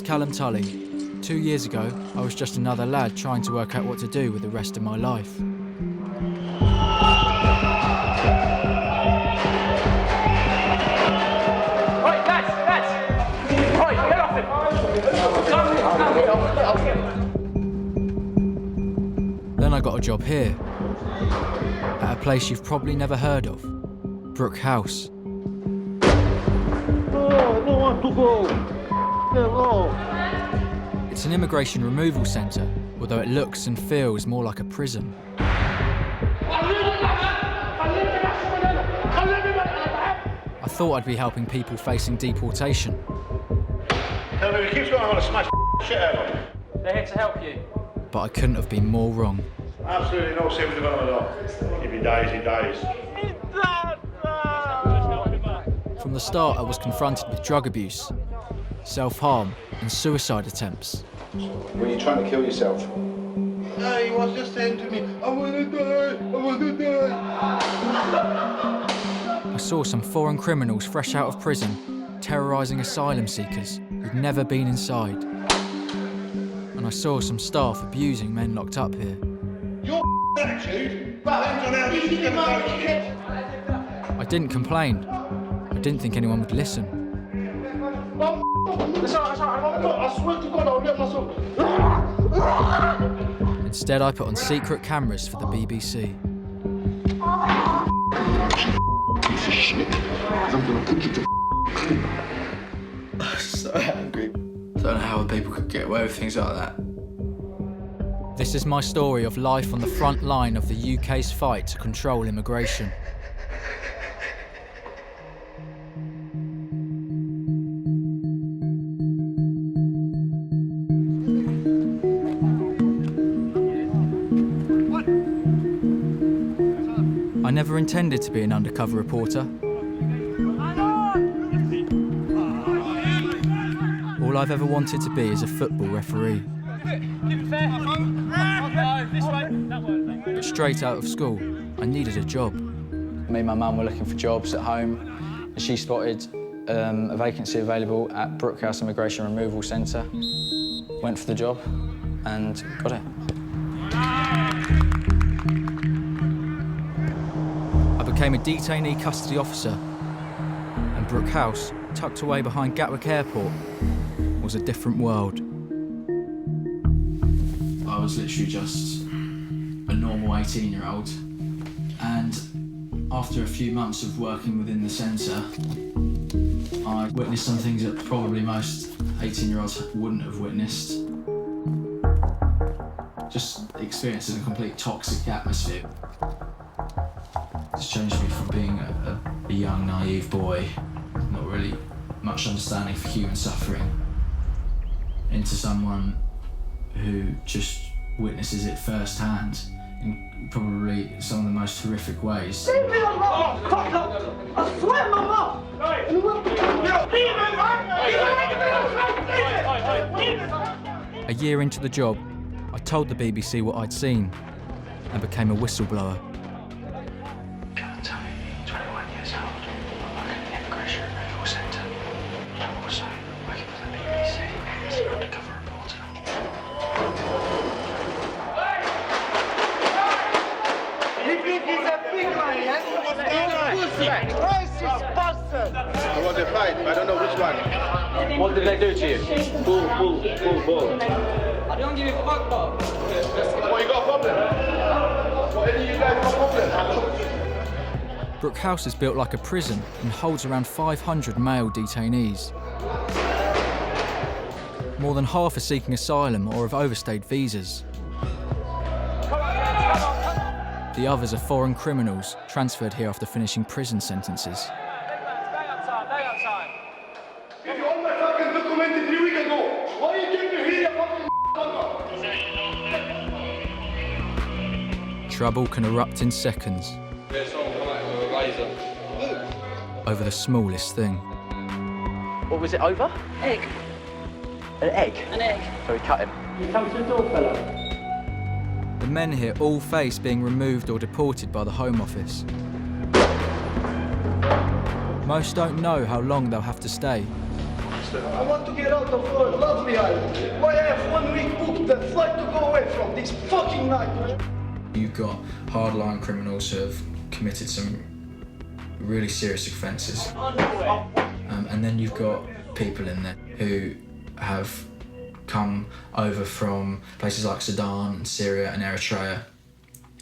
Callum Tully. 2 years ago, I was just another lad trying to work out what to do with the rest of my life. Right, lads! Right, get off it! Then I got a job here, at a place you've probably never heard of, Brook House. It's an immigration removal centre, although it looks and feels more like a prison. I thought I'd be helping people facing deportation. Tell me, if he keeps going, I'm going to smash shit out of him. They're here to help you. But I couldn't have been more wrong. Absolutely no safe development at all. If he dies, he dies. From the start, I was confronted with drug abuse, self-harm and suicide attempts. Were you trying to kill yourself? No, he was just saying to me, I want to die, I want to die. I saw some foreign criminals fresh out of prison terrorising asylum seekers who'd never been inside. And I saw some staff abusing men locked up here. Your attitude, depends on how this is going to go. I didn't complain. I didn't think anyone would listen. I swear to God, I'll let myself. Instead, I put on secret cameras for the BBC. Piece of shit. I'm gonna put you to I'm so angry. I don't know how people could get away with things like that. This is my story of life on the front line of the UK's fight to control immigration. I never intended to be an undercover reporter. All I've ever wanted to be is a football referee. But straight out of school, I needed a job. Me and my mum were looking for jobs at home, and she spotted a vacancy available at Brook House Immigration Removal Centre. Went for the job and got it. I became a detainee custody officer, and Brook House, tucked away behind Gatwick Airport, was a different world. I was literally just a normal 18-year-old, and after a few months of working within the centre, I witnessed some things that probably most 18-year-olds wouldn't have witnessed. Just experiencing a complete toxic atmosphere. It's changed me from being a young, naive boy, not really much understanding for human suffering, into someone who just witnesses it firsthand in probably some of the most horrific ways. Leave me alone! I swear, Mama! A year into the job, I told the BBC what I'd seen and became a whistleblower. Callum Tully, 21 years old, working at the Immigration Removal Centre. I'm also working for the BBC as an undercover reporter. You think he's a big man, yes? Racist bastard! I want to fight, I don't know which one. What did they do to you? Bull. I don't give a fuck, Bob. What, you got a problem? What, any of you guys got a problem? Brook House is built like a prison and holds around 500 male detainees. More than half are seeking asylum or have overstayed visas. The others are foreign criminals transferred here after finishing prison sentences. If you all my fucking documented 3 weeks ago, why you came to here, fucking Trouble can erupt in seconds over the smallest thing. What was it over? Egg. An egg? An egg. So we cut him. You come to the door, fella. The men here all face being removed or deported by the Home Office. Most don't know how long they'll have to stay. I want to get out of lovely island. Why I have 1 week booked the flight to go away from this fucking nightmare? You've got hardline criminals who have committed some really serious offences. And then you've got people in there who have come over from places like Sudan, Syria and Eritrea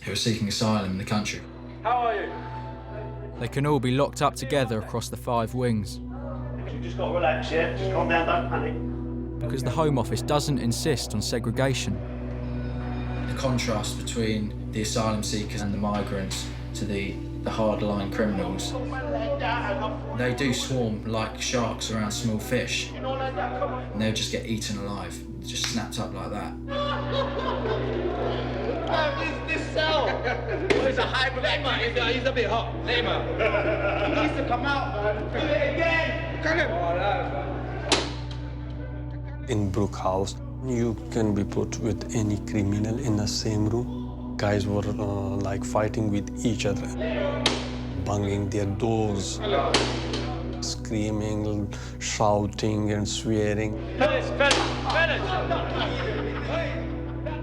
who are seeking asylum in the country. How are you? They can all be locked up together across the 5 wings. You just got to relax, yeah? Just calm down, don't panic. Because the Home Office doesn't insist on segregation. The contrast between the asylum seekers and the migrants to the hardline criminals, they do swarm like sharks around small fish, and they'll just get eaten alive, just snapped up like that. This cell. He's a high black. He's a bit hot. Let him out. He needs to come out, man. Do it again. Come on. In Brook House, you can be put with any criminal in the same room. Guys were like fighting with each other, banging their doors, screaming, shouting and swearing. Fellas!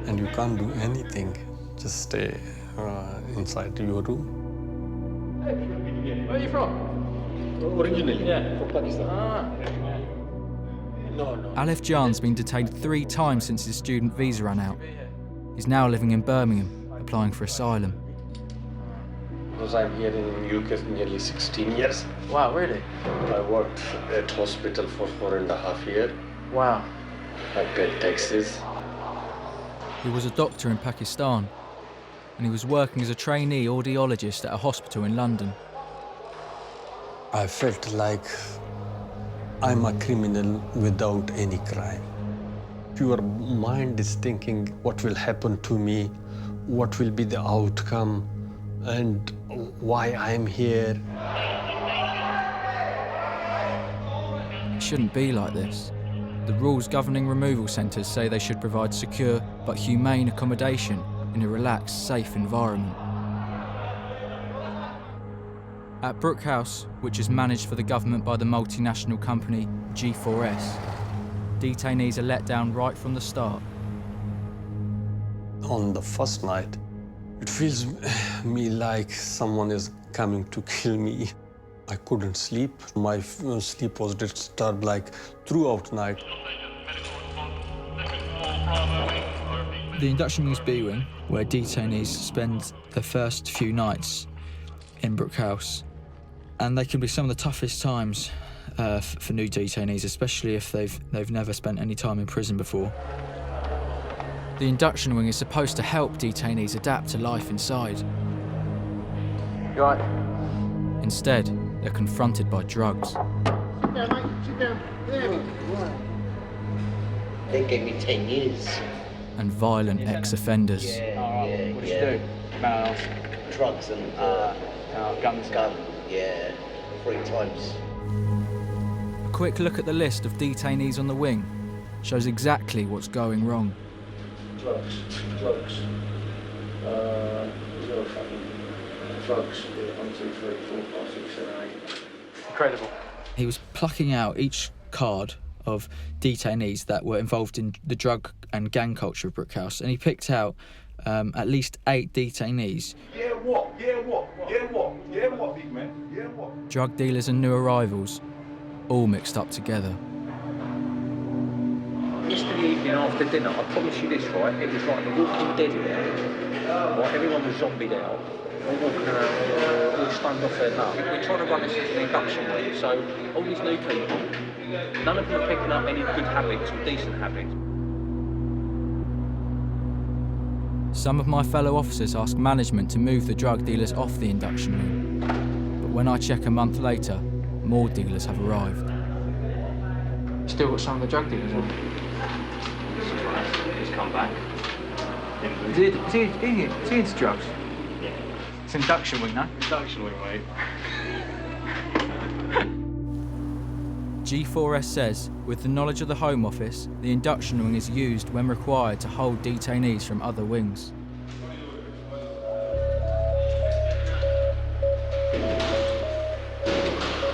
And you can't do anything, just stay inside your room. Where are you from? Originally, Yeah. from Pakistan. Aleph Jan's been detained 3 times since his student visa ran out. He's now living in Birmingham, applying for asylum. Because I'm here in the UK for nearly 16 years. Wow, really? I worked at hospital for 4.5 years. Wow. I paid taxes. He was a doctor in Pakistan, and he was working as a trainee audiologist at a hospital in London. I felt like I'm a criminal without any crime. Your mind is thinking what will happen to me, what will be the outcome, and why I'm here. It shouldn't be like this. The rules governing removal centres say they should provide secure but humane accommodation in a relaxed, safe environment. At Brook House, which is managed for the government by the multinational company G4S, detainees are let down right from the start. On the first night, it feels me like someone is coming to kill me. I couldn't sleep. My sleep was disturbed like throughout night. The induction wing is B wing, where detainees spend their first few nights in Brook House. And they can be some of the toughest times for new detainees, especially if they've never spent any time in prison before. The induction wing is supposed to help detainees adapt to life inside. You right? Instead, they're confronted by drugs. Sit down, mate. Sit down. There. They gave me 10 years. And violent ex-offenders. What did you do? Mouth, Drugs and guns. gun. Yeah, 3 times. A quick look at the list of detainees on the wing shows exactly what's going wrong. Drugs. Drugs. 1, 2, 3, 4, 5, 6, 7, 8. Incredible. He was plucking out each card of detainees that were involved in the drug and gang culture of Brook House, and he picked out at least 8 detainees. Yeah, what? Yeah, what? Yeah, what? Yeah, what, big man? Yeah, what? Drug dealers and new arrivals, all mixed up together. Yesterday evening after dinner, I promise you this, right? It was like The Walking Dead in there. Right, everyone was zombied out. All walking around, all stoned off their nut. We're trying to run this as an induction way, so all these new people, none of them are picking up any good habits or decent habits. Some of my fellow officers ask management to move the drug dealers off the induction room. But when I check a month later, more dealers have arrived. Still got some of the drug dealers on. He's come back. Is he into drugs? Yeah. It's induction wing, no? Induction wing, mate. G4S says, with the knowledge of the Home Office, the induction wing is used when required to hold detainees from other wings.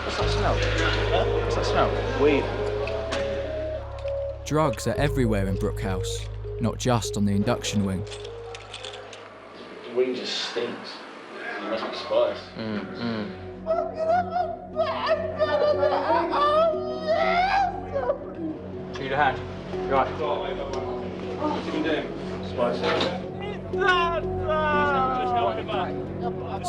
What's that smell? What's that smell? Weed. Drugs are everywhere in Brook House, not just on the induction wing. The wing just stinks. You must be Spice. Need a hand. Right. What's he been doing? Spice.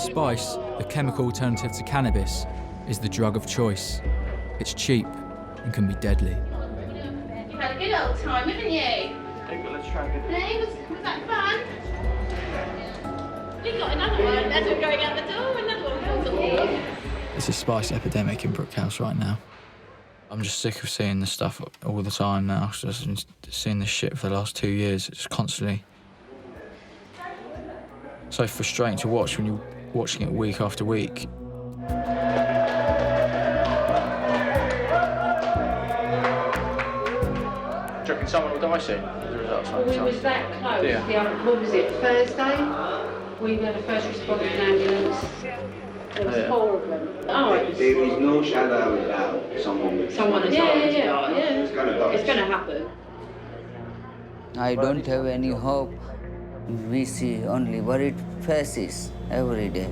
Spice, the chemical alternative to cannabis, is the drug of choice. It's cheap and can be deadly. You had a good old time, haven't you? Let's try and get Hey, was that fun? We've got another one. That's one going out the door, another one comes along. It's a spice epidemic in Brook House right now. I'm just sick of seeing this stuff all the time now. Just been seeing this shit for the last 2 years. It's constantly so frustrating to watch when you're watching it week after week. Do you reckon someone will die soon? We was that close. Yeah. What was it, Thursday? We were the first responders in ambulance. There was 4 of them. Oh, There is no shadow of doubt someone will. yeah. It's going to happen. I don't have any hope. We see only worried faces every day.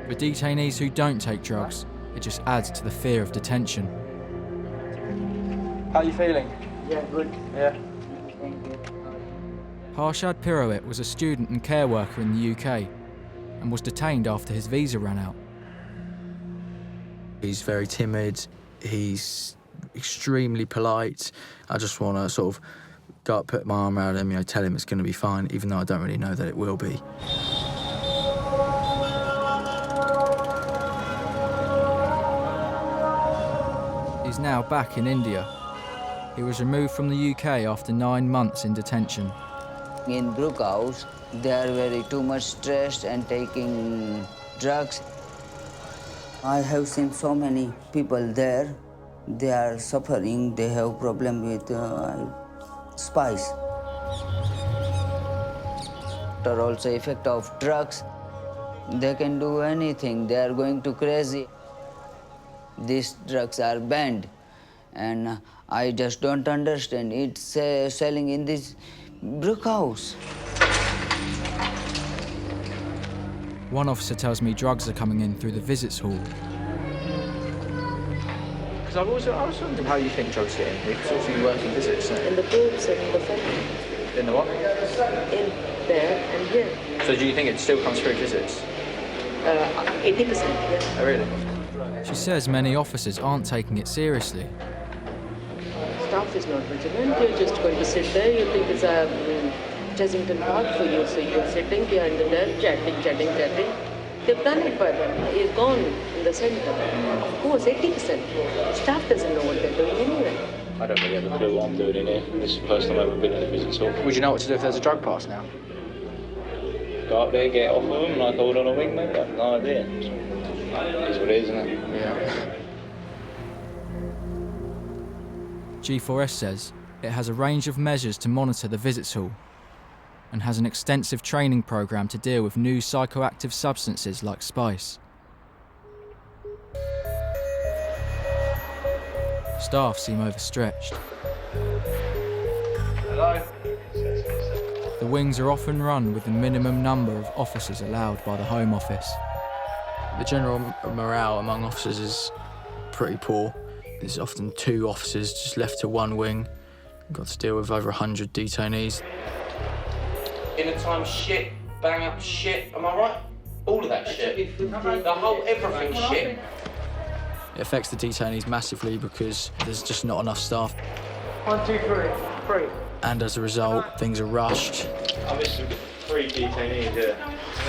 For detainees who don't take drugs, it just adds to the fear of detention. How are you feeling? Yeah, good. Yeah. Harshad Pirouet was a student and care worker in the UK and was detained after his visa ran out. He's very timid, he's extremely polite. I just want to sort of go up, put my arm around him, tell him it's going to be fine, even though I don't really know that it will be. He's now back in India. He was removed from the UK after 9 months in detention. In Brook House, they are very too much stressed and taking drugs. I have seen so many people there. They are suffering. They have problem with spice. Or also effect of drugs. They can do anything. They are going to crazy. These drugs are banned, and I just don't understand. It's selling in this Brook House. One officer tells me drugs are coming in through the visits hall. Because I was wondering how you think drugs get in here, because obviously you work in visits. In the groups and in the family. In the what? In there and here. So do you think it still comes through visits? 80%, yeah. Oh, really? She says many officers aren't taking it seriously. Staff is not vigilant. You're just going to sit there. You think it's a Chessington Park for you, so you're sitting behind the desk, chatting. They've done it by them. He's gone in the centre. Of course, 80%. Staff doesn't know what they're doing anyway. I don't really have a clue what I'm doing in here. This is the first time I've ever been in a visits hall. Would you know what to do if there's a drug pass now? Go up there, get off of them, like hold on a week, maybe. I have no idea. It is what it is, isn't it? Yeah. G4S says it has a range of measures to monitor the visits hall and has an extensive training programme to deal with new psychoactive substances like spice. Staff seem overstretched. Hello? The wings are often run with the minimum number of officers allowed by the Home Office. The general morale among officers is pretty poor. There's often 2 officers just left to one wing. We've got to deal with over 100 detainees. Inner time shit, bang up shit, am I right? All of that shit. The whole everything shit. It affects the detainees massively because there's just not enough staff. 1, 2, 3. And as a result, things are rushed. I missed 3 detainees here.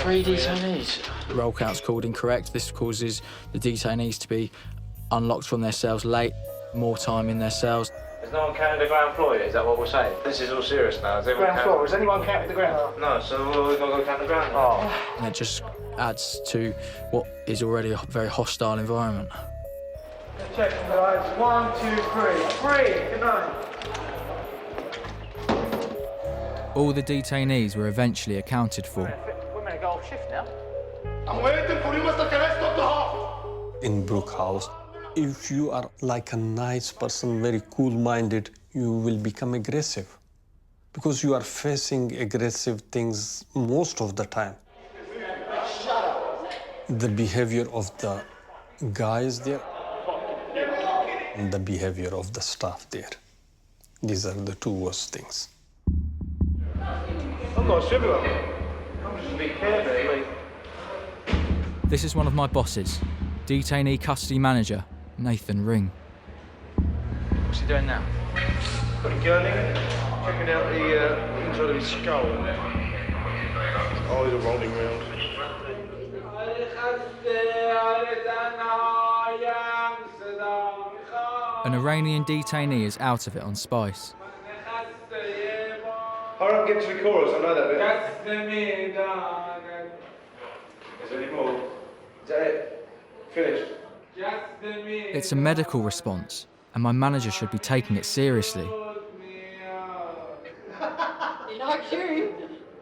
3 detainees? Roll count's called incorrect. This causes the detainees to be unlocked from their cells late, more time in their cells. Has no one counted the ground floor yet? Is that what we're saying? This is all serious now. Has anyone counted the ground? No, so we've got to go count the ground. Oh. And it just adds to what is already a very hostile environment. Check, guys. 1, 2, 3. 3. Good night. All the detainees were eventually accounted for. We're going to go off shift now. I'm waiting for you, Mr. Can stop the half? In Brook House, if you are like a nice person, very cool-minded, you will become aggressive because you are facing aggressive things most of the time. The behavior of the guys there and the behavior of the staff there. These are the two worst things. I'm not sure about it. I'm just a bit careful. This is one of my bosses, detainee custody manager, Nathan Ring. What's he doing now? Got a gun in, checking out the inside of his skull. Eyes are rolling round. An Iranian detainee is out of it on spice. Hurry up, get to the chorus, I know that bit. Is there any more? Is that it? Finished? It's a medical response, and my manager should be taking it seriously. Like you.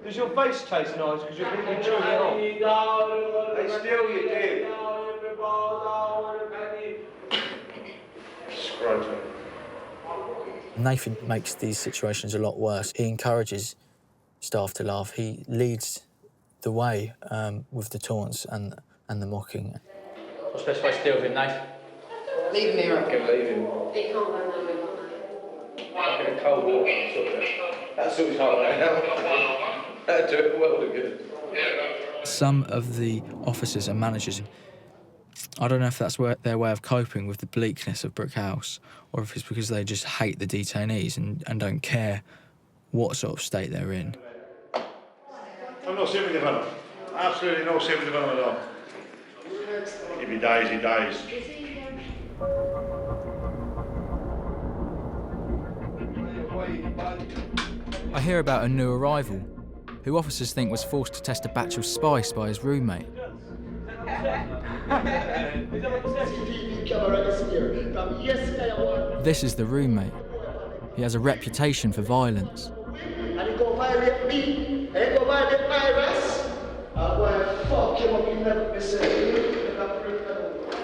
Does your face taste nice because you're really chewing it off? Hey, still you did. Scrotum. Nathan makes these situations a lot worse. He encourages staff to laugh. He leads the way with the taunts and the mocking. What's the best way to deal with him, Nathan? Leave him here. I can leave him. He can't go nowhere. Fucking a cold water, sort of. That sorts hard out. That'd do it well good. Some of the officers and managers, I don't know if that's their way of coping with the bleakness of Brook House, or if it's because they just hate the detainees and don't care what sort of state they're in. I'm not seeing the fun. Absolutely not seeing the fun at all. Give me days. I hear about a new arrival, who officers think was forced to test a batch of spice by his roommate. This is the roommate. He has a reputation for violence. And he go violate me, and he go violate my rest. I'm going to fuck him up in that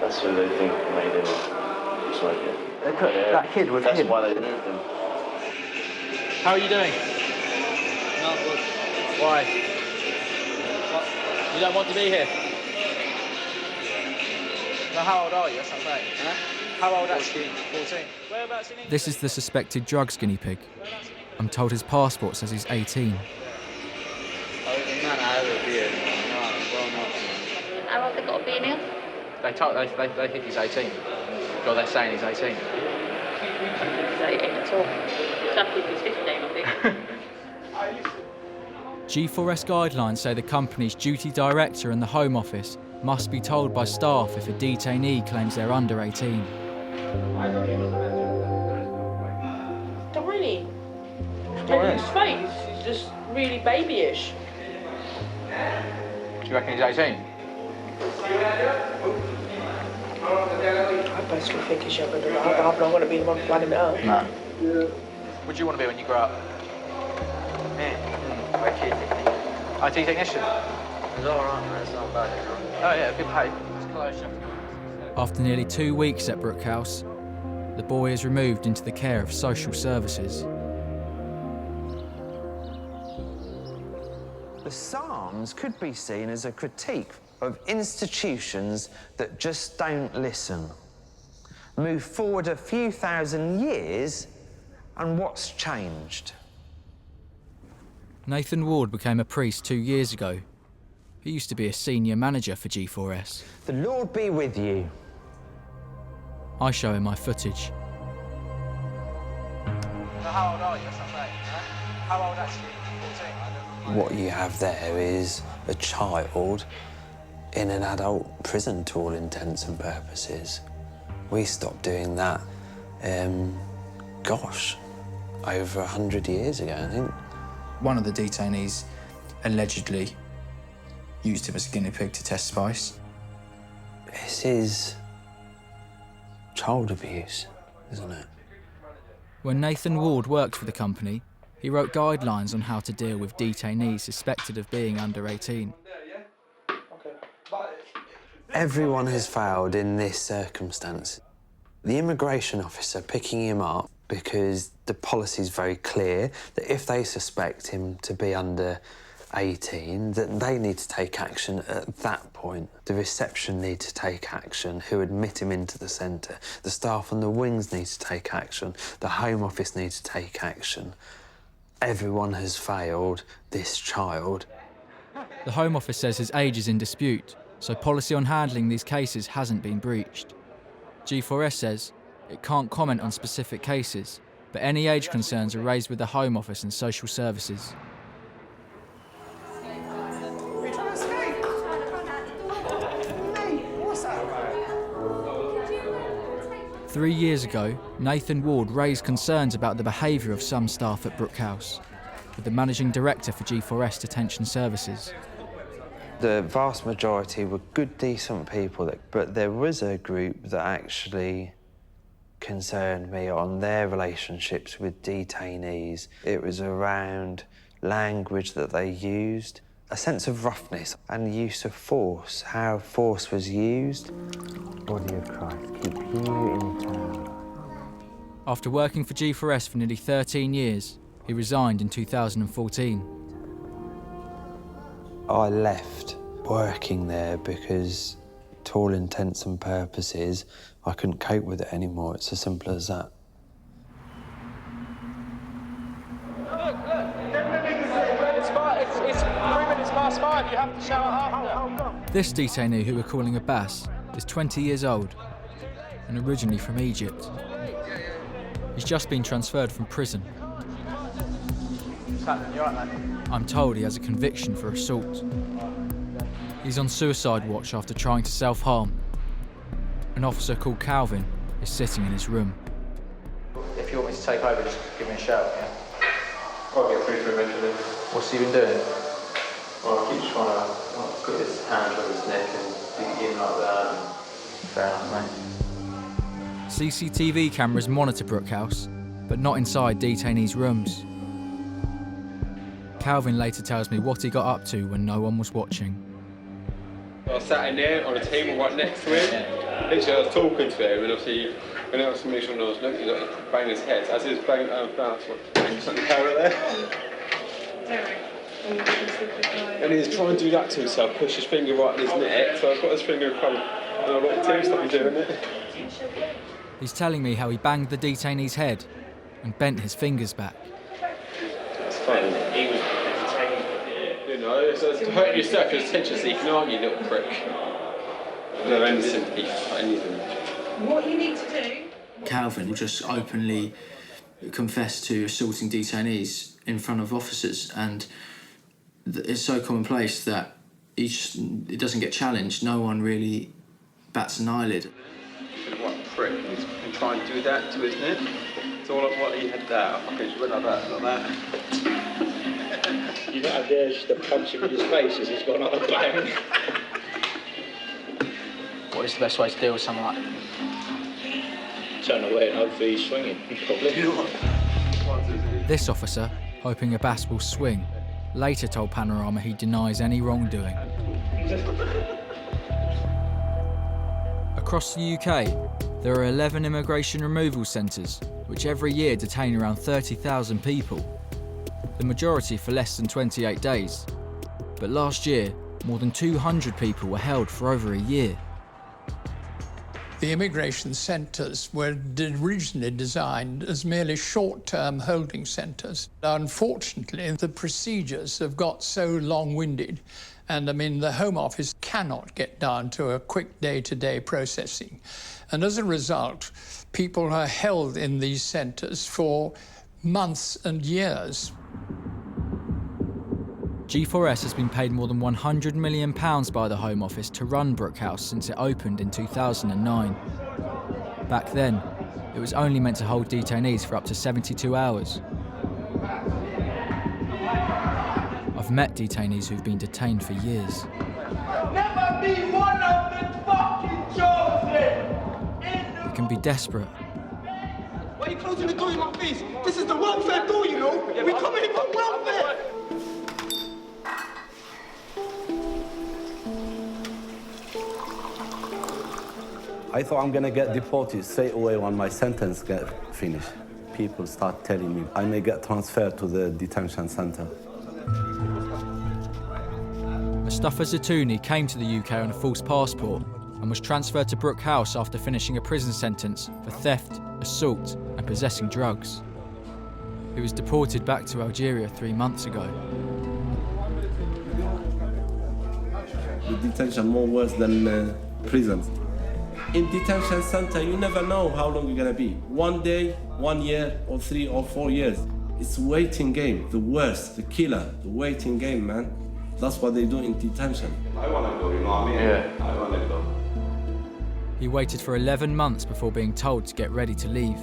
That's who they think made him smoking. They put that kid with That's him. why they moved him. How are you doing? Not good. Why? You don't want to be here? No, how old are you? That's what I'm saying. Huh? How old actually? 14. Whereabouts in England? This is the suspected drugs guinea pig. I'm told his passport says he's 18. Man, I have a beard. No, well, no. How old they got to be in here? They think he's 18. Well, they're saying he's 18. He's 18 at all. Lucky if he's 15, I think. G4S guidelines say the company's duty director and the Home Office must be told by staff if a detainee claims they're under 18. Tiny. And his face is just really babyish. Do you reckon he's 18? I personally think he's younger than that. I'm not going to be the one planning it out. No. What do you want to be when you grow up? Me? IT technician. IT technician? It's alright, man. It's not bad, you know. Oh yeah, good pay. It's close. After nearly 2 weeks at Brook House, the boy is removed into the care of social services. The Psalms could be seen as a critique of institutions that just don't listen. Move forward a few thousand years, and what's changed? Nathan Ward became a priest 2 years ago. He used to be a senior manager for G4S. The Lord be with you. I show him my footage. So how old are you? That's what I'm saying. Huh? How old actually? 14? What you have there is a child in an adult prison to all intents and purposes. We stopped doing that, gosh, over 100 years ago, I think. One of the detainees allegedly used him as a guinea pig to test spice. This is child abuse, isn't it? When Nathan Ward worked for the company, he wrote guidelines on how to deal with detainees suspected of being under 18. Everyone has failed in this circumstance. The immigration officer picking him up because the policy is very clear that if they suspect him to be under 18, that they need to take action at that point. The reception need to take action, who admit him into the centre. The staff on the wings need to take action. The Home Office need to take action. Everyone has failed this child. The Home Office says his age is in dispute, so policy on handling these cases hasn't been breached. G4S says it can't comment on specific cases, but any age concerns are raised with the Home Office and social services. 3 years ago, Nathan Ward raised concerns about the behaviour of some staff at Brook House, with the managing director for G4S Detention Services. The vast majority were good, decent people, but there was a group that actually concerned me on their relationships with detainees. It was around language that they used, a sense of roughness and use of force, how force was used. Body of Christ, keep you in town. After working for G4S for nearly 13 years, he resigned in 2014. I left working there because, to all intents and purposes, I couldn't cope with it anymore. It's as simple as that. It's 3 minutes past 5, you have to shower after. This detainee, who we're calling Abbas, is 20 years old and originally from Egypt. He's just been transferred from prison. What's happening? You alright, mate? I'm told he has a conviction for assault. He's on suicide watch after trying to self-harm. An officer called Calvin is sitting in his room. If you want me to take over, just give me a shout, yeah? I'll get through to him eventually. What's he been doing? Well, I keep trying to put his hand on his neck and dig in like that. Fair enough, mate. CCTV cameras monitor Brook House, but not inside detainees' rooms. Calvin later tells me what he got up to when no one was watching. I sat in there on a table right next to him. Literally, I was talking to him, and obviously, when I was to make sure I was looking, he banged his head. As he was banging something camera there. And he was trying to do that to himself, push his finger right in his neck, so I've got his finger in front, and I've got the team stop doing it. He's telling me how he banged the detainee's head and bent his fingers back. That's funny. He was you know, it's hurting yourself, your attention seeking, aren't you, little prick? No any sympathy for anything. What you need to do... Calvin will just openly confess to assaulting detainees in front of officers, and it's so commonplace that it doesn't get challenged. No one really bats an eyelid. What a prick, he's been trying to do that to his neck. It's all like what he had that, I fucking just went like that. You don't have the urge to punch him in his face as he's gone on a bang. What is the best way to deal with something like that? Turn away and hopefully he's swinging, probably. This officer, hoping Abbas will swing, later told Panorama he denies any wrongdoing. Across the UK, there are 11 immigration removal centres, which every year detain around 30,000 people, the majority for less than 28 days. But last year, more than 200 people were held for over a year. The immigration centres were originally designed as merely short-term holding centres. Unfortunately, the procedures have got so long-winded, and I mean, the Home Office cannot get down to a quick day-to-day processing. And as a result, people are held in these centres for months and years. G4S has been paid more than £100 million by the Home Office to run Brook House since it opened in 2009. Back then, it was only meant to hold detainees for up to 72 hours. I've met detainees who've been detained for years. Never be one of the fucking chosen! They can be desperate. Why are you closing the door in my face? This is the welfare door, you know? We come in for welfare! I thought I'm gonna get deported straight away when my sentence get finished. people start telling me I may get transferred to the detention center. Mustafa Zatouni came to the UK on a false passport and was transferred to Brook House after finishing a prison sentence for theft, assault and possessing drugs. He was deported back to Algeria 3 months ago. The detention more worse than prisons. In detention center, you never know how long you're gonna be. 1 day, 1 year, or 3 or 4 years. It's waiting game, the worst, the killer, the waiting game, man. That's what they do in detention. I wanna go, you know what I mean? Yeah. I wanna go. He waited for 11 months before being told to get ready to leave.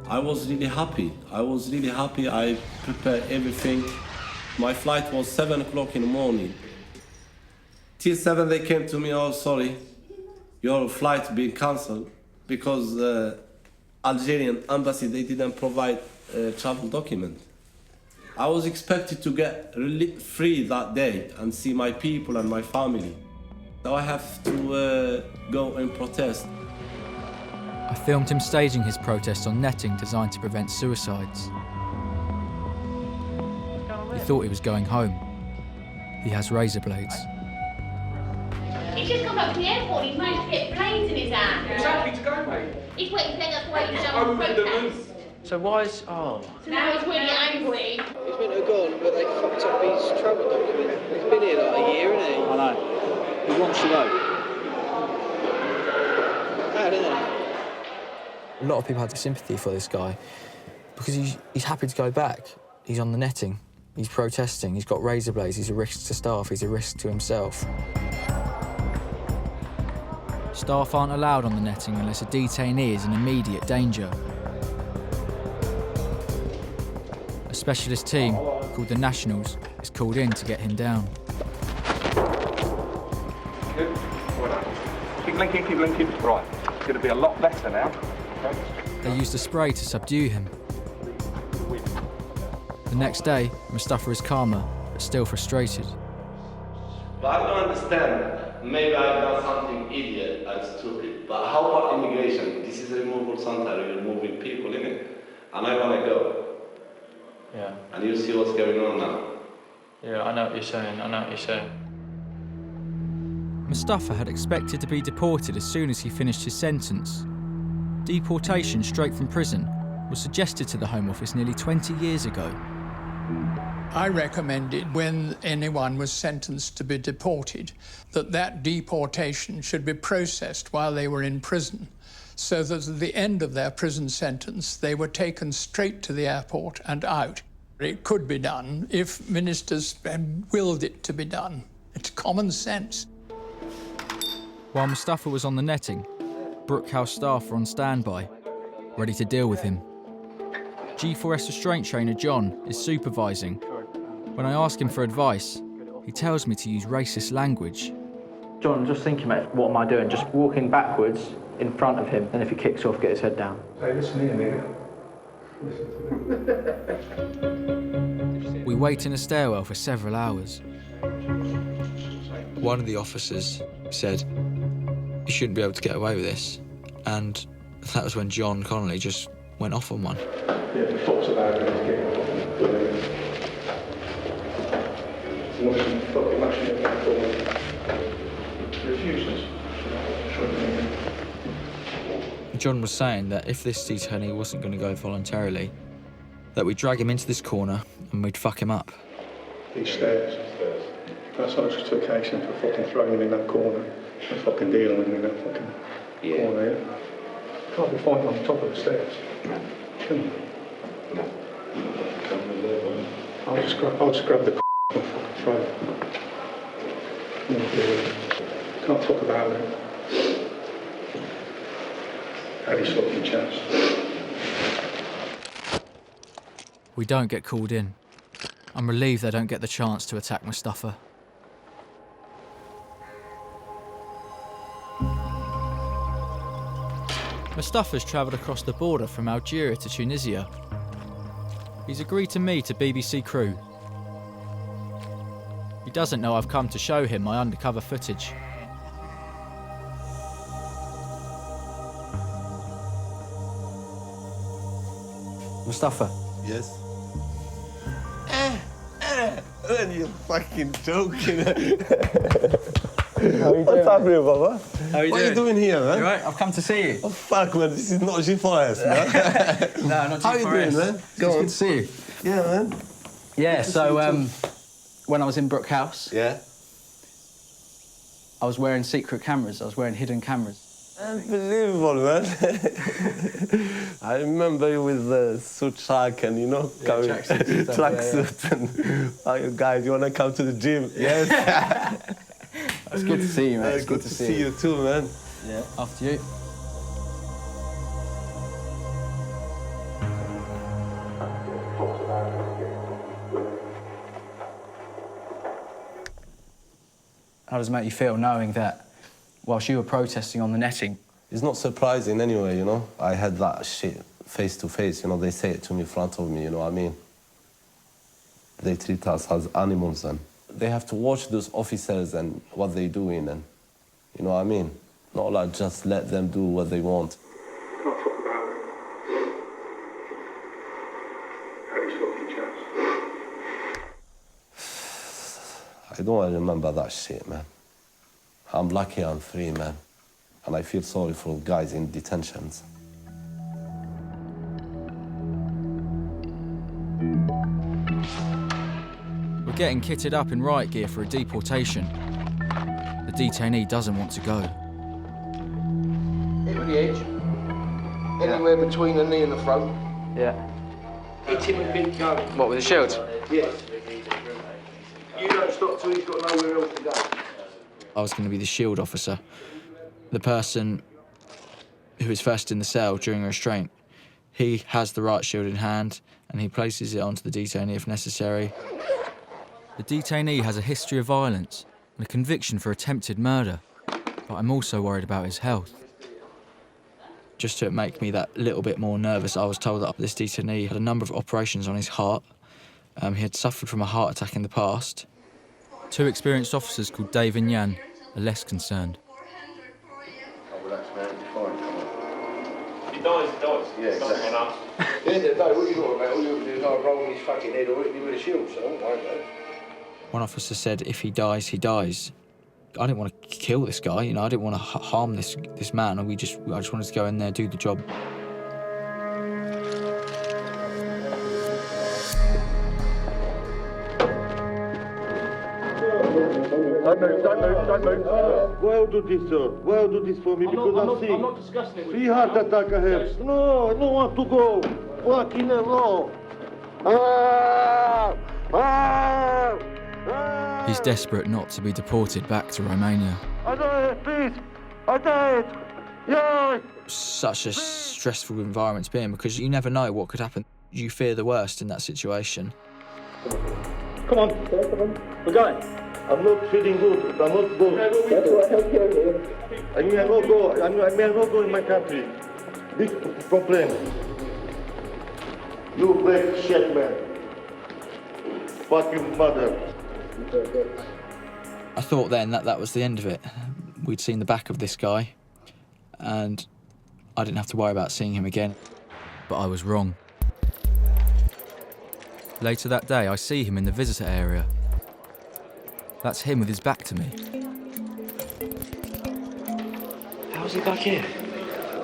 I was really happy. I prepared everything. My flight was 7 o'clock in the morning. Till 7 they came to me, oh sorry, your flight being cancelled because Algerian embassy, they didn't provide a travel document. I was expected to get free that day and see my people and my family. So I have to go and protest. I filmed him staging his protest on netting designed to prevent suicides. He thought he was going home. He has razor blades. He's just come back from the airport. He's managed to get planes in his hand. He's happy to go, mate. He's waiting for us to wait to show him protest. So why is... Oh. So now he's really angry. He's meant to have gone, but they fucked up his travel document. He's been here like a year, hasn't he? I know. He wants to go. Bad, isn't it? A lot of people had sympathy for this guy because he's happy to go back. He's on the netting, he's protesting, he's got razor blades, he's a risk to staff, he's a risk to himself. Staff aren't allowed on the netting unless a detainee is in immediate danger. A specialist team, called the Nationals, is called in to get him down. Good. Well done. Keep blinking, keep blinking. Right, it's going to be a lot better now. Okay. They used a spray to subdue him. The next day, Mustafa is calmer, but still frustrated. But I don't understand. Maybe I've done something idiot and stupid. But how about immigration? This is a removal center, you're moving people in it. And I want to go. Yeah. And you see what's going on now. Yeah, I know what you're saying, Mustafa had expected to be deported as soon as he finished his sentence. Deportation straight from prison was suggested to the Home Office nearly 20 years ago. I recommended when anyone was sentenced to be deported that deportation should be processed while they were in prison, so that at the end of their prison sentence they were taken straight to the airport and out. It could be done if ministers willed it to be done. It's common sense. While Mustafa was on the netting, Brook House staff were on standby, ready to deal with him. G4S restraint trainer John is supervising. When I ask him for advice, he tells me to use racist language. John, just thinking, mate, what am I doing? Just walking backwards in front of him, and if he kicks off, get his head down. Hey, listen here, nigga. We wait in a stairwell for several hours. One of the officers said, "You shouldn't be able to get away with this," and that was when John Connolly just went off on one. Yeah, the foot's allowed to get refuses. John was saying that if this detainee wasn't going to go voluntarily, that we'd drag him into this corner and we'd fuck him up. These stairs. That's not justification for fucking throwing him in that corner and fucking dealing with him in that fucking corner, yeah? Can't be fighting on top of the stairs. Can you? No. I'll just grab the and fucking throw it. Can't talk about it. Had his fucking chance. We don't get called in. I'm relieved they don't get the chance to attack Mustafa. Mustafa's travelled across the border from Algeria to Tunisia. He's agreed to meet a BBC crew. He doesn't know I've come to show him my undercover footage. Mustafa. Yes. Man, you're fucking joking. What's happening, brother? How are you what doing? are you doing here, man? You right? I've come to see you. Oh, fuck, man. This is not G4S, man. No, not G4S. How you doing, man? It's good to see you. Yeah, man. Yeah, so when I was in Brook House, yeah, I was wearing secret cameras. I was wearing hidden cameras. Unbelievable, man. I remember you with the suit track and, you know, tracksuit and oh, you guys, you want to come to the gym? Yes. It's good to see you, man. It's good to see you too, man. Yeah, after you. How does it make you feel knowing that whilst you were protesting on the netting? It's not surprising anyway, you know. I had that shit face to face, you know. They say it to me in front of me, you know what I mean? They treat us as animals and they have to watch those officers and what they're doing and, you know what I mean? Not like just let them do what they want. Can't talk about it. How you fucking chaps. I don't remember that shit, man. I'm lucky I'm free, man. And I feel sorry for guys in detentions. We're getting kitted up in riot gear for a deportation. The detainee doesn't want to go. Hit with the edge. Anywhere between the knee and the throat. Yeah. Hit him with big gun. What, with the shield? Yes. You don't stop till he's got nowhere else to go. I was going to be the shield officer, the person who is first in the cell during restraint. He has the right shield in hand and he places it onto the detainee if necessary. The detainee has a history of violence and a conviction for attempted murder, but I'm also worried about his health. Just to make me that little bit more nervous, I was told that this detainee had a number of operations on his heart. He had suffered from a heart attack in the past. Two experienced officers called Dave and Jan are less concerned. Oh, relax, man. You're fine. Come on. He dies, he dies. Yeah, exactly. At the end of the day, what you got about all you do is like rolling his fucking head or hit me with a shield, so don't worry about it. One officer said, if he dies, he dies. I didn't want to kill this guy, you know, I didn't want to harm this man, and I just wanted to go in there, do the job. Don't move. Why do this, sir? Why do this for me? Because I'm sick. I'm not discussing it with you. 3 heart attack I have. No, I don't want to go. Fucking hell, no. He's desperate not to be deported back to Romania. I died, please. I died. Yeah. Such a stressful environment to be in because you never know what could happen. You fear the worst in that situation. Come on. We're going. I'm not feeling good. I'm not good. That's why I'm here. I may not go. I may not go in my country. Big problem. You black shit, man. Fuck your mother. I thought then that was the end of it. We'd seen the back of this guy, and I didn't have to worry about seeing him again. But I was wrong. Later that day, I see him in the visitor area. That's him with his back to me. How's he back here?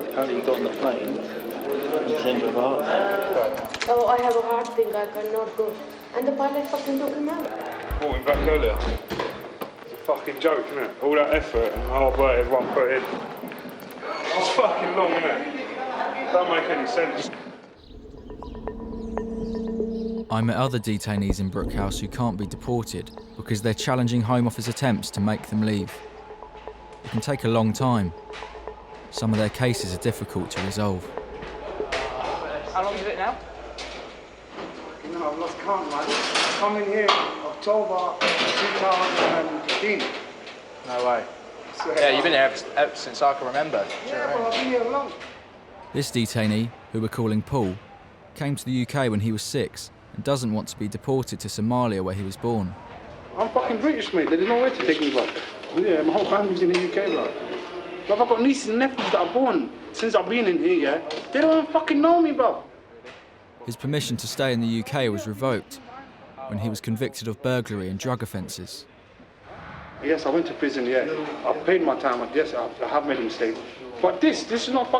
Apparently he got on the plane and came with a heart attack. Oh, I have a heart thing, I cannot go. And the pilot fucking took him out. Brought him back earlier. It's a fucking joke, isn't it? All that effort and hard work everyone put in. It's fucking long, isn't it? Don't make any sense. I met other detainees in Brook House who can't be deported because they're challenging Home Office attempts to make them leave. It can take a long time. Some of their cases are difficult to resolve. How long is it now? No, I've lost count, man. I come in here October 2015. No way. Yeah, you've been here ever since I can remember. Yeah, but I've been here long. This detainee, who we're calling Paul, came to the UK when he was 6 and doesn't want to be deported to Somalia where he was born. I'm fucking British, mate. There's nowhere to take me back. Yeah, my whole family's in the UK, bro. But I've got nieces and nephews that are born since I've been in here, yeah? They don't even fucking know me, bro. His permission to stay in the UK was revoked when he was convicted of burglary and drug offences. Yes, I went to prison, yeah. I paid my time, yes, I have made a mistake. But this is not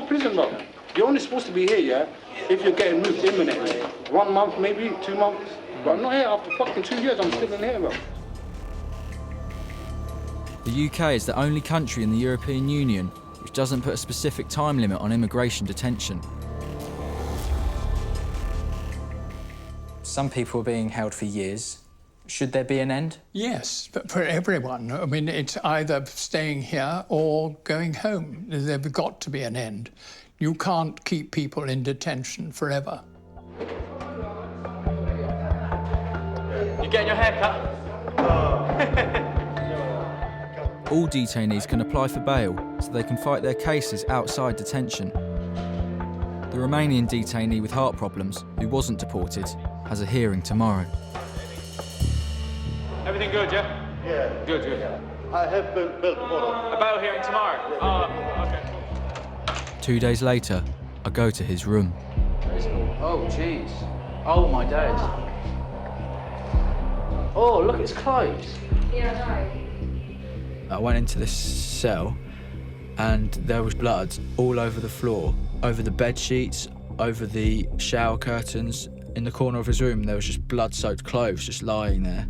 prison, bro. You're only supposed to be here, yeah, if you're getting moved imminently. 1 month, maybe 2 months. But I'm not here after fucking 2 years, I'm still in here, bro. The UK is the only country in the European Union which doesn't put a specific time limit on immigration detention. Some people are being held for years. Should there be an end? Yes, but for everyone. I mean, it's either staying here or going home. There's got to be an end. You can't keep people in detention forever. You getting your hair cut? All detainees can apply for bail so they can fight their cases outside detention. The Romanian detainee with heart problems, who wasn't deported, has a hearing tomorrow. Everything good, yeah? Yeah. Good. I have bail tomorrow. A bail hearing tomorrow? Oh, okay. 2 days later, I go to his room. Oh, jeez. Oh, my days. Oh, look, it's closed. I went into this cell and there was blood all over the floor, over the bed sheets, over the shower curtains. In the corner of his room, there was just blood-soaked clothes just lying there.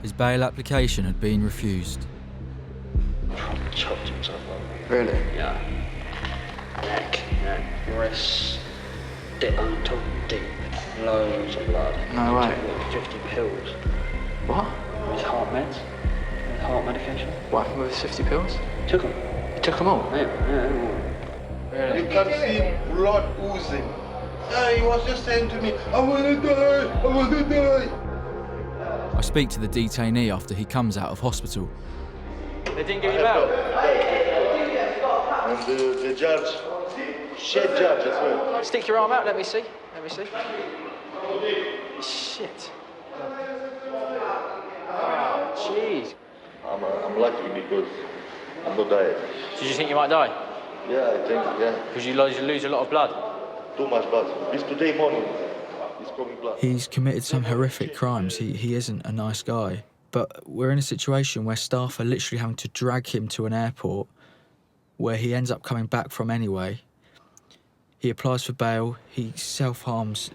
His bail application had been refused. Chopped himself up. Really? Yeah. Neck, breasts, all top deep, loads of blood. No way. He took like 50 pills. What? His heart meds, his heart medication. What happened with 50 pills? Took them. He took them all? Yeah. You can see blood oozing. He was just saying to me, I want to die. I speak to the detainee after he comes out of hospital. They didn't give you bail? And the judge, shit judge as well. Stick your arm out, let me see. Shit. Oh, jeez. I'm lucky because I'm not dying. Did you think you might die? Yeah, I think, yeah. Because you lose a lot of blood? Too much blood. This today morning, it's coming blood. He's committed some horrific crimes. He isn't a nice guy. But we're in a situation where staff are literally having to drag him to an airport where he ends up coming back from anyway. He applies for bail, he self-harms.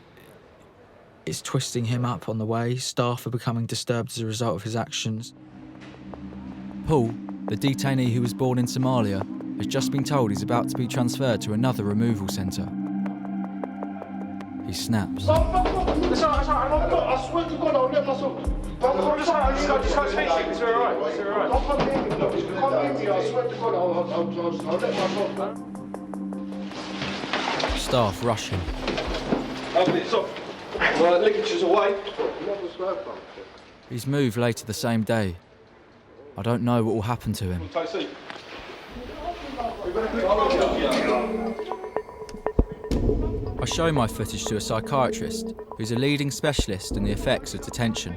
It's twisting him up on the way. Staff are becoming disturbed as a result of his actions. Paul, the detainee who was born in Somalia, has just been told he's about to be transferred to another removal centre. He snaps. It's all right. I swear to God, I'll let myself. Just can't speak to you, it's all right. Don't come near me, look. You come near me, I swear to God, I'll let myself. Staff rush him. It's off. Well, linkage is away. He's moved later the same day. I don't know what will happen to him. Take a seat. I show my footage to a psychiatrist who's a leading specialist in the effects of detention.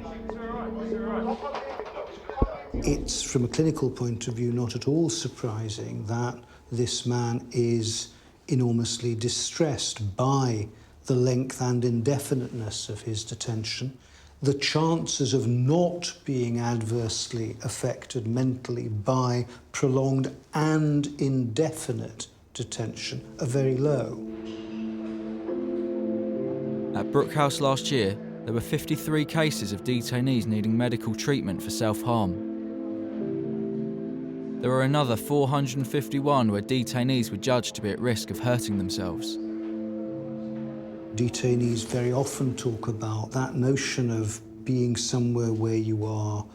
It's, from a clinical point of view, not at all surprising that this man is enormously distressed by the length and indefiniteness of his detention. The chances of not being adversely affected mentally by prolonged and indefinite detention are very low. At Brook House last year, there were 53 cases of detainees needing medical treatment for self-harm. There were another 451 where detainees were judged to be at risk of hurting themselves. Detainees very often talk about that notion of being somewhere where you are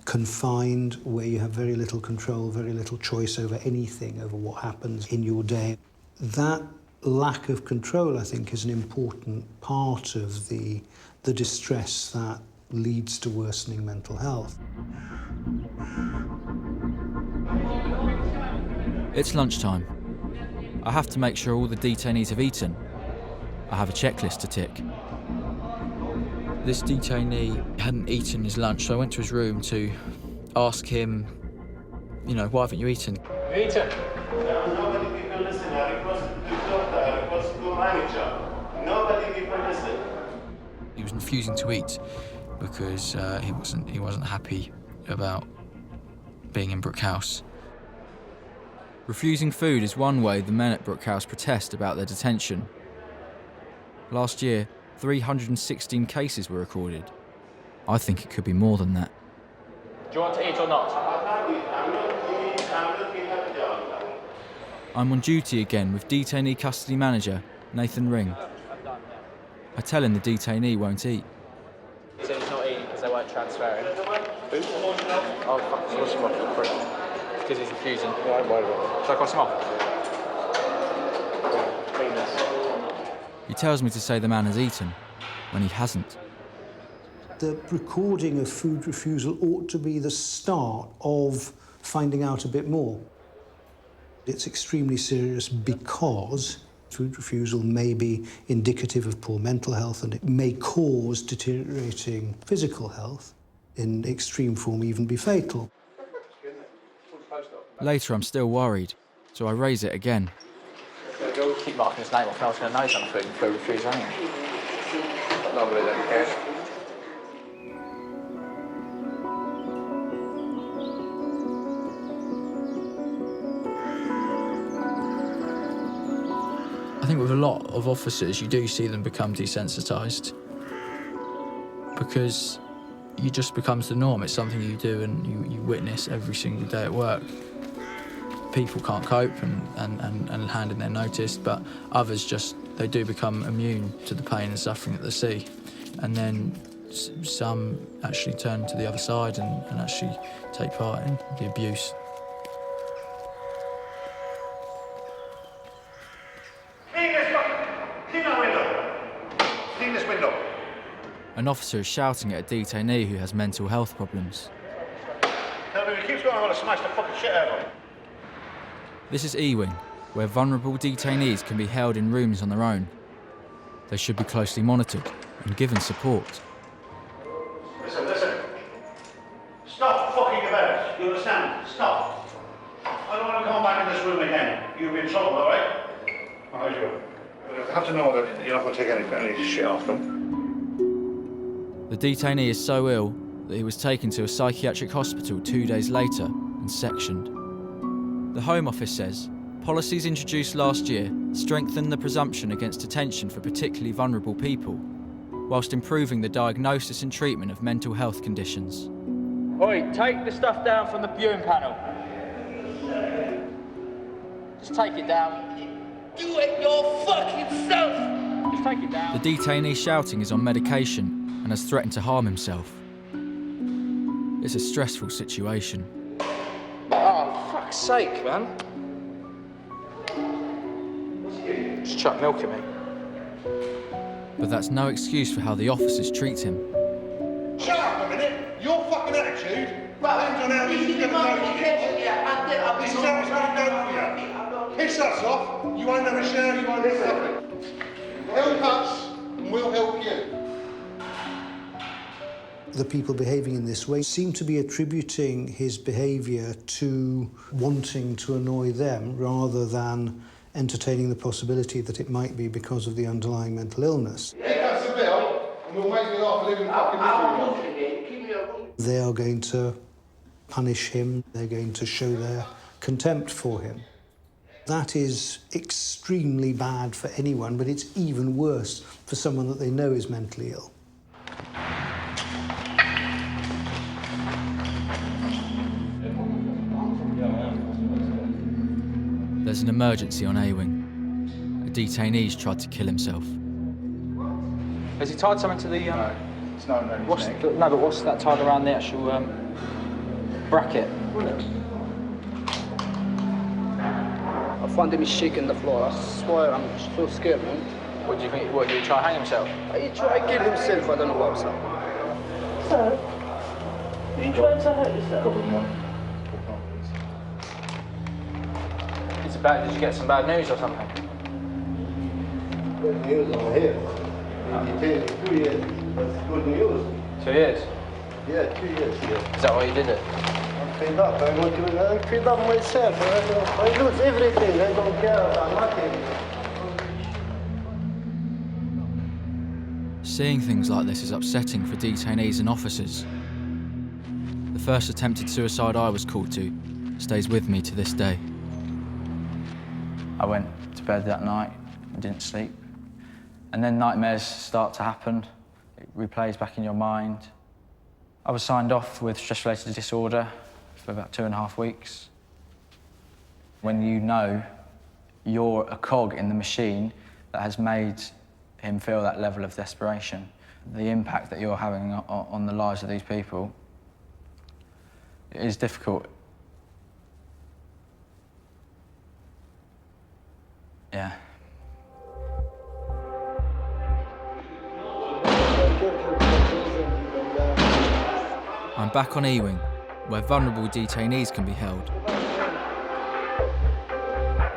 confined, where you have very little control, very little choice over anything, over what happens in your day. That lack of control, I think, is an important part of the distress that leads to worsening mental health. It's lunchtime. I have to make sure all the detainees have eaten. I have a checklist to tick. This detainee hadn't eaten his lunch, so I went to his room to ask him, why haven't you eaten? Eaten? How many people listen? I request to stop. I request to go manager. Nobody even listen. He was refusing to eat because he wasn't happy about being in Brook House. Refusing food is one way the men at Brook House protest about their detention. Last year, 316 cases were recorded. I think it could be more than that. Do you want to eat or not? I'm on duty again with detainee custody manager Nathan Ring. I tell him the detainee won't eat. He said he's not eating because they weren't transferring. Oh, fuck, so what's him off the fridge? Because he's refusing. Yeah, I'm worried about it. Should I cross him off? He tells me to say the man has eaten, when he hasn't. The recording of food refusal ought to be the start of finding out a bit more. It's extremely serious because food refusal may be indicative of poor mental health and it may cause deteriorating physical health, in extreme form even be fatal. Later I'm still worried, so I raise it again. Keep marking his name off, no one's going to know something food refusal, ain't it? Nobody don't care. I think with a lot of officers, you do see them become desensitised because it just becomes the norm. It's something you do and you witness every single day at work. People can't cope and hand in their notice, but others they do become immune to the pain and suffering that they see. And then some actually turn to the other side and actually take part in the abuse. An officer is shouting at a detainee who has mental health problems. Tell me, if he keeps going, I'm going to smash the fucking shit out of him. This is E-Wing, where vulnerable detainees can be held in rooms on their own. They should be closely monitored and given support. Listen. Stop fucking about. You understand? Stop. I don't want to come back in this room again. You'll be in trouble, all right? How's you? You have to know that you're not going to take any shit off them. The detainee is so ill that he was taken to a psychiatric hospital 2 days later and sectioned. The Home Office says policies introduced last year strengthen the presumption against detention for particularly vulnerable people, whilst improving the diagnosis and treatment of mental health conditions. Oi, take the stuff down from the viewing panel. Just take it down. Do it your fucking self! Just take it down. The detainee shouting is on medication and has threatened to harm himself. It's a stressful situation. Oh, fuck's sake, man. Just chuck milk at me. But that's no excuse for how the officers treat him. Shut up a minute! Your fucking attitude depends on how you get to know shit. This is how it's going to go for you. Piss us off, you won't have a shower, you won't have nothing. Help us, and we'll help you. The people behaving in this way seem to be attributing his behaviour to wanting to annoy them rather than entertaining the possibility that it might be because of the underlying mental illness. Pick us a bill, and we'll make it off a living fucking misery. They are going to punish him, they're going to show their contempt for him. That is extremely bad for anyone, but it's even worse for someone that they know is mentally ill. There's an emergency on A-Wing. A detainee's tried to kill himself. Has he tied something to the... No, it's not around his neck. No, but what's that tied around the actual bracket? I found him shaking on the floor. I swear, I'm so scared, man. What do you think? What, did he try to hang himself? He tried to kill himself. I don't know what's up. So, you trying to hurt yourself? It's bad. Did you get some bad news or something? Good news on here. He detained 2 years. That's good news. 2 years? Yeah, 2 years, yeah. Is that why you did it? I'm fed up. I fed up myself. I lose everything. I don't care about nothing. Seeing things like this is upsetting for detainees and officers. The first attempted suicide I was called to stays with me to this day. I went to bed that night and didn't sleep. And then nightmares start to happen. It replays back in your mind. I was signed off with stress-related disorder for about 2.5 weeks. When you know you're a cog in the machine that has made him feel that level of desperation, the impact that you're having on the lives of these people, it is difficult. Yeah. I'm back on E-Wing, where vulnerable detainees can be held.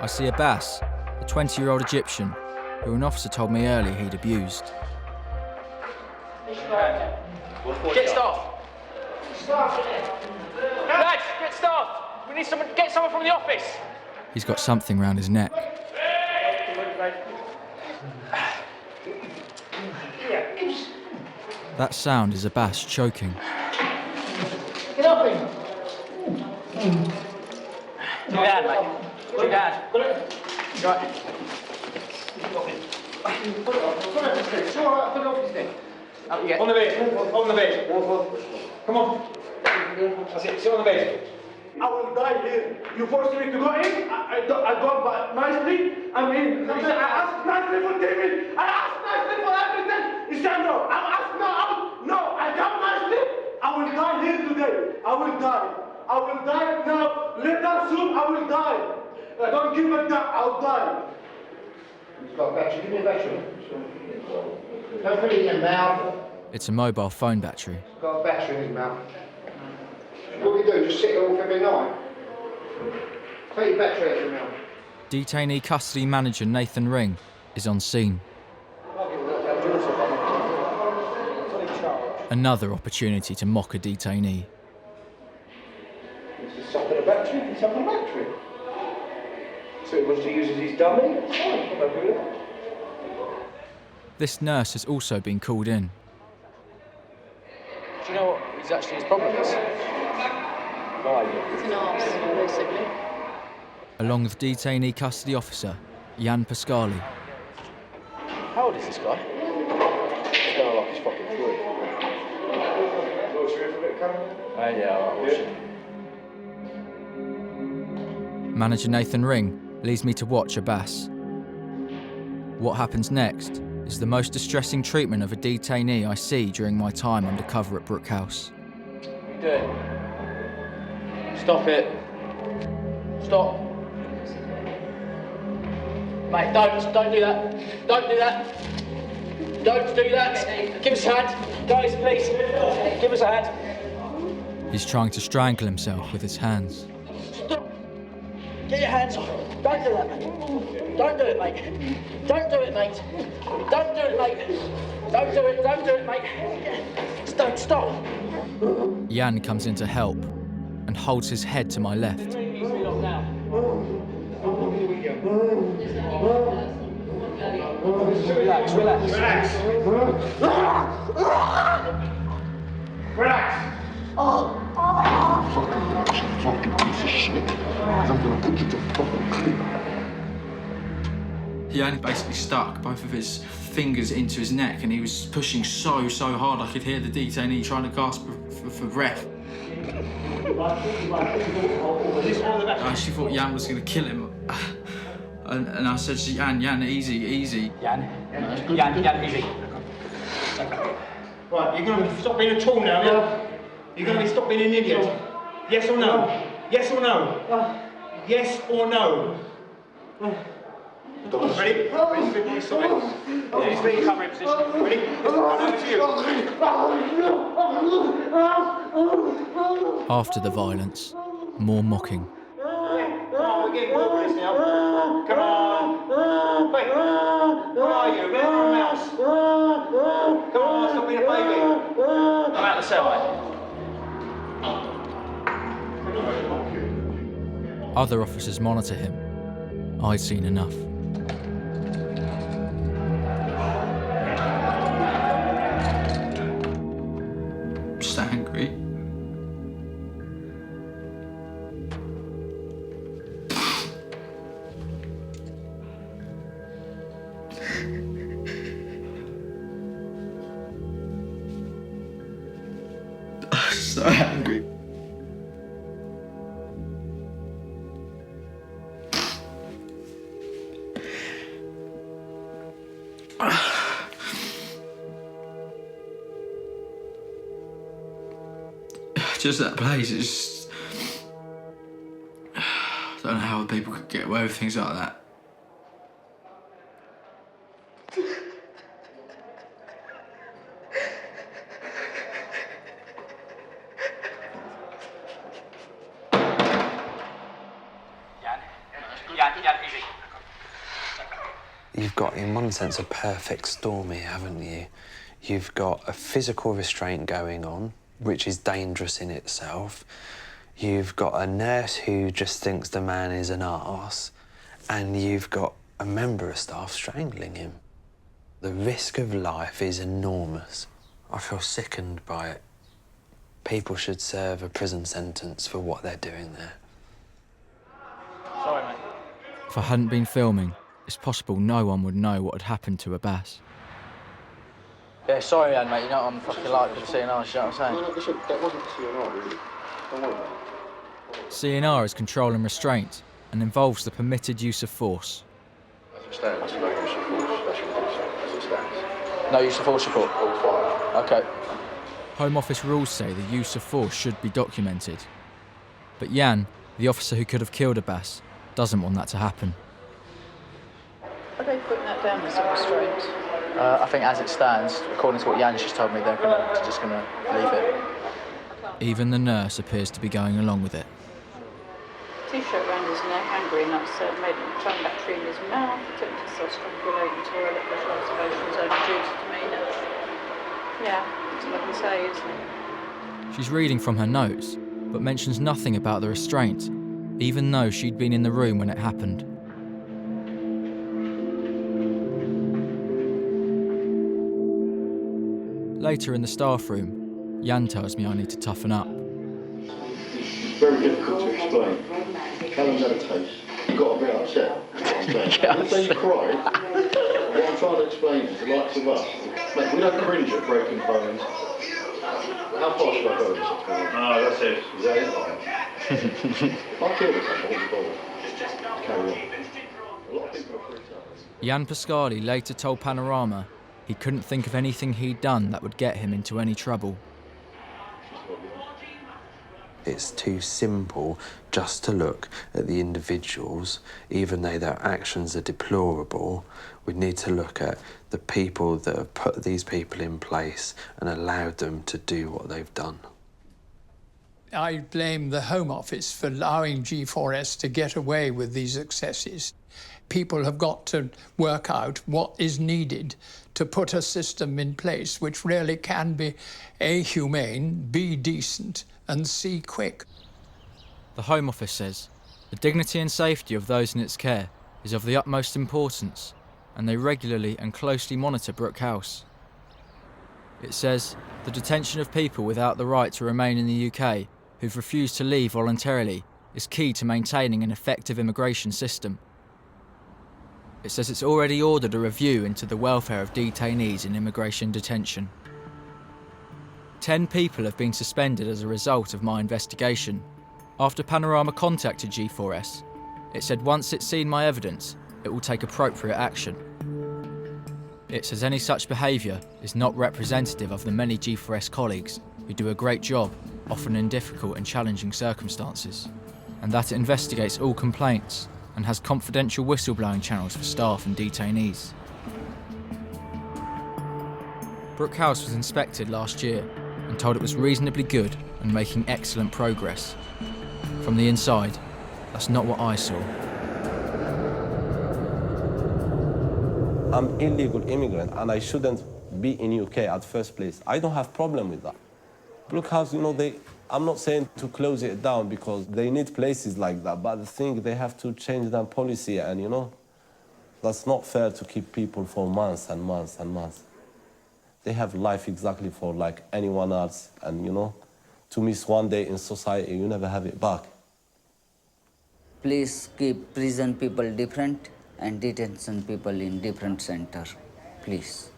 I see Abbas, a 20-year-old Egyptian, who an officer told me earlier he'd abused. Get staff! Lads, get staff! We need someone, get someone from the office! He's got something round his neck. That sound is Abbas choking. Get up in! Too bad, mate. Too bad. Right. Up you get. On the bed. On the bed. Come on. That's it. Sit on the bed. I will die here. You forced me to go in. I got nicely. I mean, I asked nicely for TV. I asked nicely for everything. He said no. I asked no. I come nicely. I will die here today. I will die. I will die now. Later soon I will die. I don't give a damn. I'll die. He's got a battery. Give me a battery. Don't put it in your mouth. It's a mobile phone battery. He's got a battery in his mouth. What do you do? Just sit it off every night? Take your battery out of your mouth. Detainee custody manager Nathan Ring is on scene. Another opportunity to mock a detainee. This is something a battery. It's something a battery. So it was to use as his dummy? Fine. This nurse has also been called in. Do you know what his problem is? It's an arse, basically. Along with detainee custody officer Jan Pascali. How old is this guy? He's going like he's fucking 3. Yeah, I'll watch it. Manager Nathan Ring leaves me to watch Abbas. What happens next is the most distressing treatment of a detainee I see during my time undercover at Brook House. What are you doing? Stop it. Stop. Mate, don't do that. Don't do that. Don't do that. Give us a hand. Guys, please. Give us a hand. He's trying to strangle himself with his hands. Stop. Get your hands off. Don't do that, mate. Don't do it, mate. Don't do it, mate. Don't do it, mate. Don't do it. Don't do it, mate. Don't stop. Jan comes in to help and holds his head to my left. Relax, relax. Relax. Fucking piece of shit. I'm gonna put you to fucking sleep. He only basically stuck both of his fingers into his neck and he was pushing so hard I could hear the detainee trying to gasp for breath. I actually thought Jan was going to kill him. And I said to Jan, easy. Jan, easy. Right, you're going to stop being a tool now, yeah? You're going to stop being an idiot. Yes or no? Yes or no? Yes or no? Ready? Ready to this side. Please be in covering position. Ready? Over to you. After the violence, more mocking. Come on, we're getting more of this now. Come on. Wait. Where are you? Where's your mouse? Come on, stop being a baby. I'm out the cell, mate. Other officers monitor him. I'd seen enough. so angry. I'm so angry. Just that place, it's just... I don't know how people could get away with things like that. You've got, in one sense, a perfect storm here, haven't you? You've got a physical restraint going on, which is dangerous in itself. You've got a nurse who just thinks the man is an arse, and you've got a member of staff strangling him. The risk of life is enormous. I feel sickened by it. People should serve a prison sentence for what they're doing there. Sorry, mate. If I hadn't been filming, it's possible no one would know what had happened to Abbas. Yeah, sorry, Anne, mate. You know what I'm fucking like with the CNR, you know what I'm saying? No, that wasn't CNR, really. Don't worry about it. CNR is control and restraint and involves the permitted use of force. As it stands, no use of force. That's what it says. As it stands. No use of force report? Hold fire. OK. Home Office rules say the use of force should be documented. But Jan, the officer who could have killed Abbas, doesn't want that to happen. Are they putting that down as a restraint? I think as it stands, according to what Jan's just told me, they're just going to leave it. Even the nurse appears to be going along with it. T-shirt round his neck, angry and upset, made him tongue battery in his mouth, attempted self-strangulating toilet, visual observation of his own duty demeanour. Yeah, that's all I can say, isn't it? She's reading from her notes, but mentions nothing about the restraint, even though she'd been in the room when it happened. Later in the staff room, Jan tells me I need to toughen up. Very difficult to explain. Callum's had a taste. You got a bit upset. If they cried, what I'm trying to explain is the likes of us. Mate, we don't cringe at breaking bones. How far should I go with this explanation? No, that's it. Is that it? If I kill this, I won't bother. Carry on. A lot of people are freaked out. Jan Pascali later told Panorama he couldn't think of anything he'd done that would get him into any trouble. It's too simple just to look at the individuals, even though their actions are deplorable. We need to look at the people that have put these people in place and allowed them to do what they've done. I blame the Home Office for allowing G4S to get away with these excesses. People have got to work out what is needed to put a system in place which really can be A, humane, B, decent, and C, quick. The Home Office says the dignity and safety of those in its care is of the utmost importance, and they regularly and closely monitor Brook House. It says the detention of people without the right to remain in the UK who've refused to leave voluntarily is key to maintaining an effective immigration system. It says it's already ordered a review into the welfare of detainees in immigration detention. 10 people have been suspended as a result of my investigation. After Panorama contacted G4S, it said once it's seen my evidence, it will take appropriate action. It says any such behaviour is not representative of the many G4S colleagues who do a great job, often in difficult and challenging circumstances, and that it investigates all complaints and has confidential whistleblowing channels for staff and detainees. Brook House was inspected last year and told it was reasonably good and making excellent progress. From the inside, that's not what I saw. I'm illegal immigrant and I shouldn't be in UK at first place. I don't have problem with that. Brook House, you know, I'm not saying to close it down because they need places like that, but the thing, they have to change their policy and, you know, that's not fair to keep people for months and months and months. they have life exactly for like anyone else. And, you know, to miss one day in society, you never have it back. Please keep prison people different and detention people in different center, please.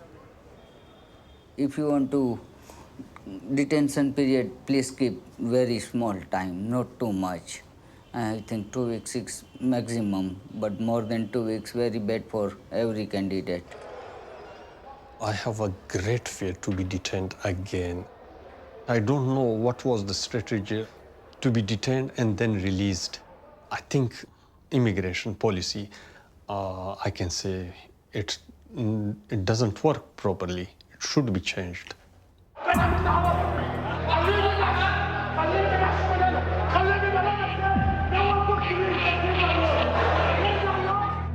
If you want to detention period, please keep very small time, not too much. I think 2 weeks is maximum, but more than 2 weeks very bad for every candidate. I have a great fear to be detained again. I don't know what was the strategy to be detained and then released. I think immigration policy, I can say it doesn't work properly. It should be changed.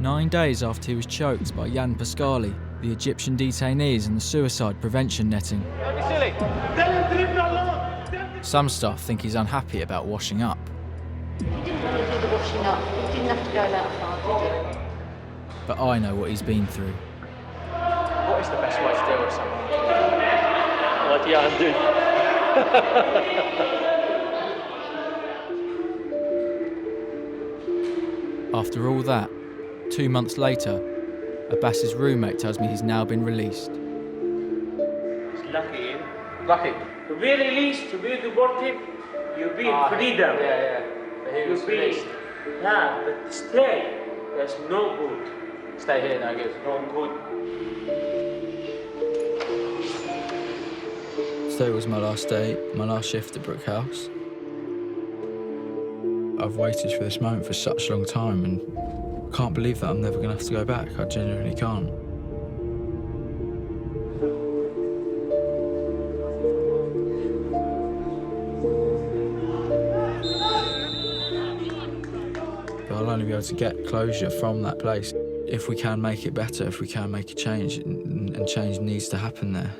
9 days after he was choked by Jan Pascali, the Egyptian detainees and the suicide prevention netting. Some staff think he's unhappy about washing up. You didn't want to do the washing up. You didn't have to go that far, did you? But I know what he's been through. What is the best way to deal with someone? Like Jan did. After all that, 2 months later, Abbas's roommate tells me he's now been released. It's lucky, eh? Lucky. To be released, to be deported, you be in freedom. Yeah. But he was released. Yeah, but stay. That's no good. Stay here, no good. No good. Today was my last day, my last shift at Brook House. I've waited for this moment for such a long time and can't believe that I'm never going to have to go back. I genuinely can't. But I'll only be able to get closure from that place if we can make it better, if we can make a change, and change needs to happen there.